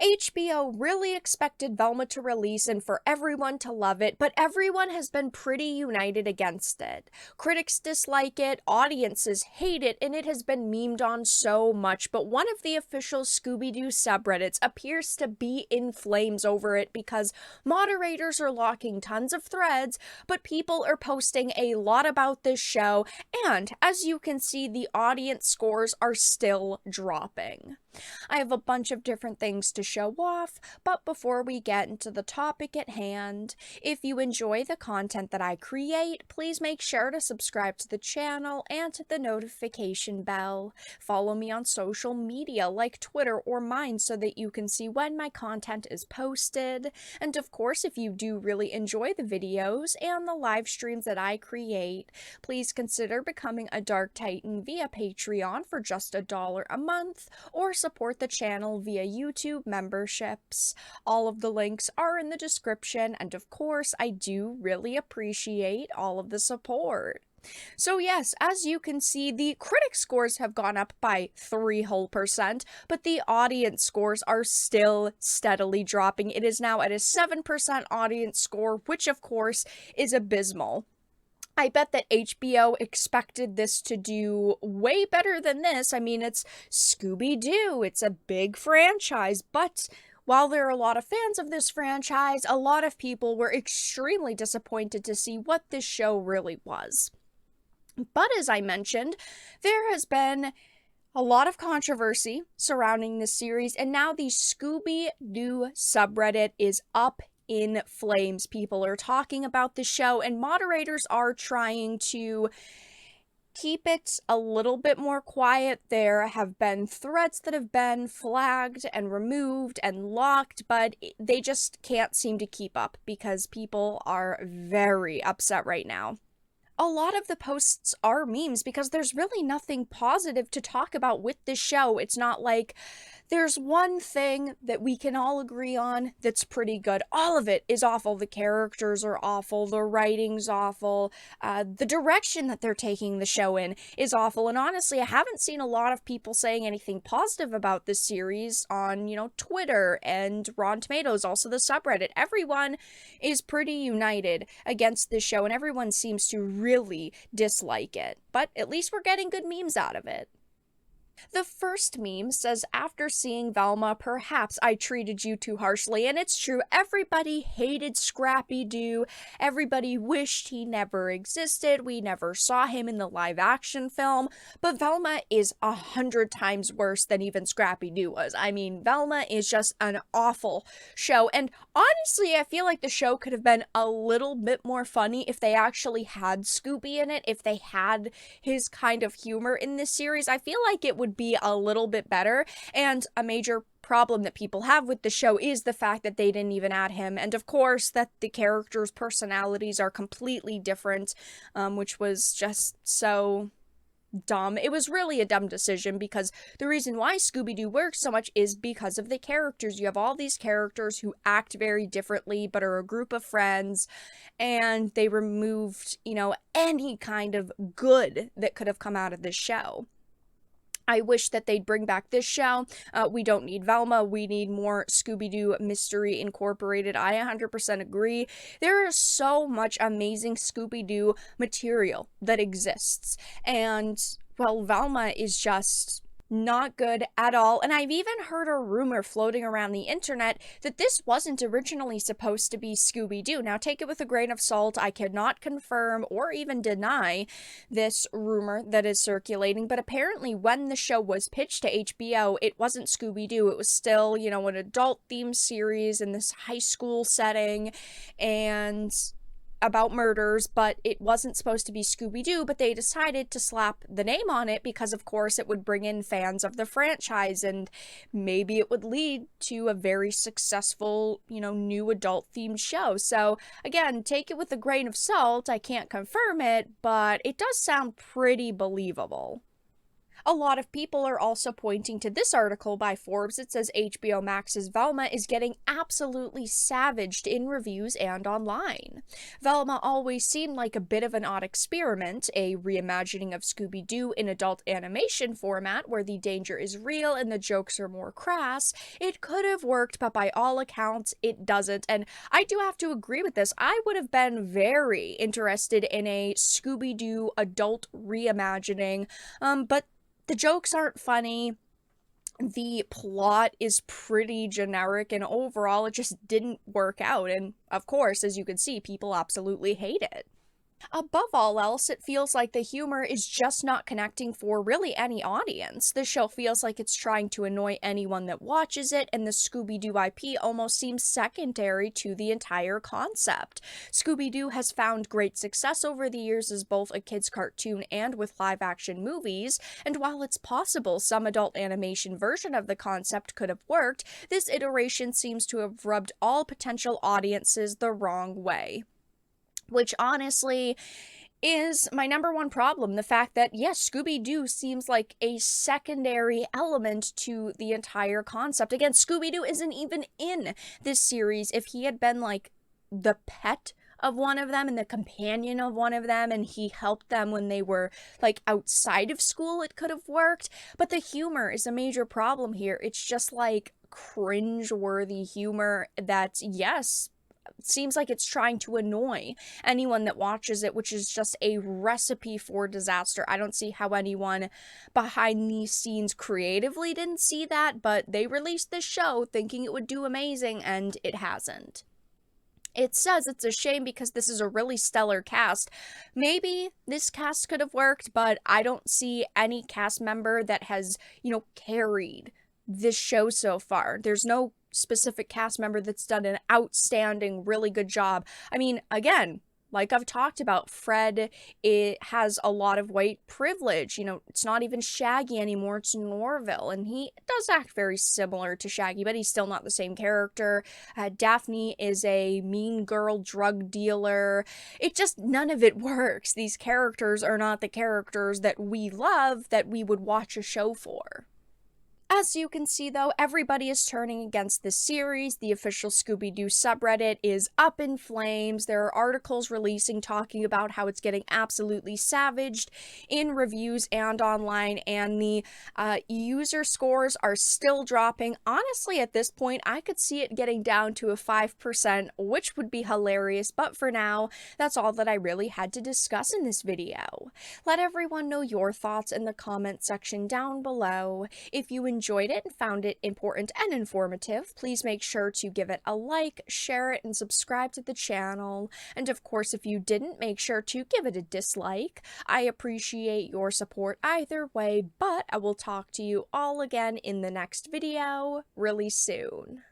HBO really expected Velma to release and for everyone to love it, but everyone has been pretty united against it. Critics dislike it, audiences hate it, and it has been memed on so much, but one of the official Scooby-Doo subreddits appears to be in flames over it because moderators are locking tons of threads, but people are posting a lot about this show, and as you can see, the audience scores are still dropping. I have a bunch of different things to show off, but before we get into the topic at hand, if you enjoy the content that I create, please make sure to subscribe to the channel and to the notification bell. Follow me on social media like Twitter or mine so that you can see when my content is posted. And of course, if you do really enjoy the videos and the live streams that I create, please consider becoming a Dark Titan via Patreon for just $1 a month, or support the channel via YouTube memberships. All of the links are in the description, and of course, I do really appreciate all of the support. So yes, as you can see, the critic scores have gone up by 3%, but the audience scores are still steadily dropping. It is now at a 7% audience score, which of course is abysmal. I bet that HBO expected this to do way better than this. I mean, it's Scooby-Doo, it's a big franchise, but while there are a lot of fans of this franchise, a lot of people were extremely disappointed to see what this show really was. But as I mentioned, there has been a lot of controversy surrounding this series, and now the Scooby-Doo subreddit is up in flames. People are talking about the show, and moderators are trying to keep it a little bit more quiet. There have been threads that have been flagged and removed and locked, but they just can't seem to keep up because people are very upset right now. A lot of the posts are memes because there's really nothing positive to talk about with this show. It's not like there's one thing that we can all agree on that's pretty good. All of it is awful. The characters are awful. The writing's awful. The direction that they're taking the show in is awful. And honestly, I haven't seen a lot of people saying anything positive about this series on, Twitter and Rotten Tomatoes, also the subreddit. Everyone is pretty united against this show, and everyone seems to really dislike it. But at least we're getting good memes out of it. The first meme says, after seeing Velma, perhaps I treated you too harshly. And it's true, everybody hated Scrappy-Doo. Everybody wished he never existed. We never saw him in the live action film. But Velma is 100 times worse than even Scrappy-Doo was. I mean, Velma is just an awful show. And honestly, I feel like the show could have been a little bit more funny if they actually had Scooby in it, if they had his kind of humor in this series. I feel like it would be a little bit better, and a major problem that people have with the show is the fact that they didn't even add him, and of course that the characters' personalities are completely different, which was just so dumb. It was really a dumb decision because the reason why Scooby-Doo works so much is because of the characters. You have all these characters who act very differently but are a group of friends, and they removed, any kind of good that could have come out of this show. I wish that they'd bring back this show. We don't need Velma. We need more Scooby-Doo Mystery Incorporated. I 100% agree. There is so much amazing Scooby-Doo material that exists. And, well, Velma is just not good at all. And I've even heard a rumor floating around the internet that this wasn't originally supposed to be Scooby-Doo. Now, take it with a grain of salt. I cannot confirm or even deny this rumor that is circulating, but apparently when the show was pitched to HBO, it wasn't Scooby-Doo. It was still, an adult-themed series in this high school setting and about murders, but it wasn't supposed to be Scooby-Doo, but they decided to slap the name on it because, of course, it would bring in fans of the franchise, and maybe it would lead to a very successful, new adult-themed show. So, again, take it with a grain of salt. I can't confirm it, but it does sound pretty believable. A lot of people are also pointing to this article by Forbes. It says HBO Max's Velma is getting absolutely savaged in reviews and online. Velma always seemed like a bit of an odd experiment, a reimagining of Scooby-Doo in adult animation format where the danger is real and the jokes are more crass. It could have worked, but by all accounts, it doesn't. And I do have to agree with this. I would have been very interested in a Scooby-Doo adult reimagining, but the jokes aren't funny. The plot is pretty generic, and overall, it just didn't work out. And of course, as you can see, people absolutely hate it. Above all else, it feels like the humor is just not connecting for really any audience. The show feels like it's trying to annoy anyone that watches it, and the Scooby-Doo IP almost seems secondary to the entire concept. Scooby-Doo has found great success over the years as both a kids' cartoon and with live-action movies, and while it's possible some adult animation version of the concept could have worked, this iteration seems to have rubbed all potential audiences the wrong way. Which honestly is my number one problem. The fact that, yes, Scooby-Doo seems like a secondary element to the entire concept. Again, Scooby-Doo isn't even in this series. If he had been like the pet of one of them and the companion of one of them, and he helped them when they were like outside of school, it could have worked. But the humor is a major problem here. It's just like cringe-worthy humor that, yes, seems like it's trying to annoy anyone that watches it, which is just a recipe for disaster. I don't see how anyone behind these scenes creatively didn't see that, but they released this show thinking it would do amazing, and it hasn't. It says it's a shame because this is a really stellar cast. Maybe this cast could have worked, but I don't see any cast member that has, carried this show so far. There's no specific cast member that's done an outstanding, really good job. I mean, again, like I've talked about, Fred, it has a lot of white privilege. It's not even Shaggy anymore, it's Norville, and he does act very similar to Shaggy, but he's still not the same character. Daphne is a mean girl drug dealer. None of it works. These characters are not the characters that we love, that we would watch a show for. As you can see, though, everybody is turning against this series. The official Scooby-Doo subreddit is up in flames. There are articles releasing talking about how it's getting absolutely savaged in reviews and online, and the user scores are still dropping. Honestly, at this point, I could see it getting down to a 5%, which would be hilarious, but for now, that's all that I really had to discuss in this video. Let everyone know your thoughts in the comment section down below. If you enjoyed it and found it important and informative, please make sure to give it a like, share it, and subscribe to the channel. And of course, if you didn't, make sure to give it a dislike. I appreciate your support either way, but I will talk to you all again in the next video really soon.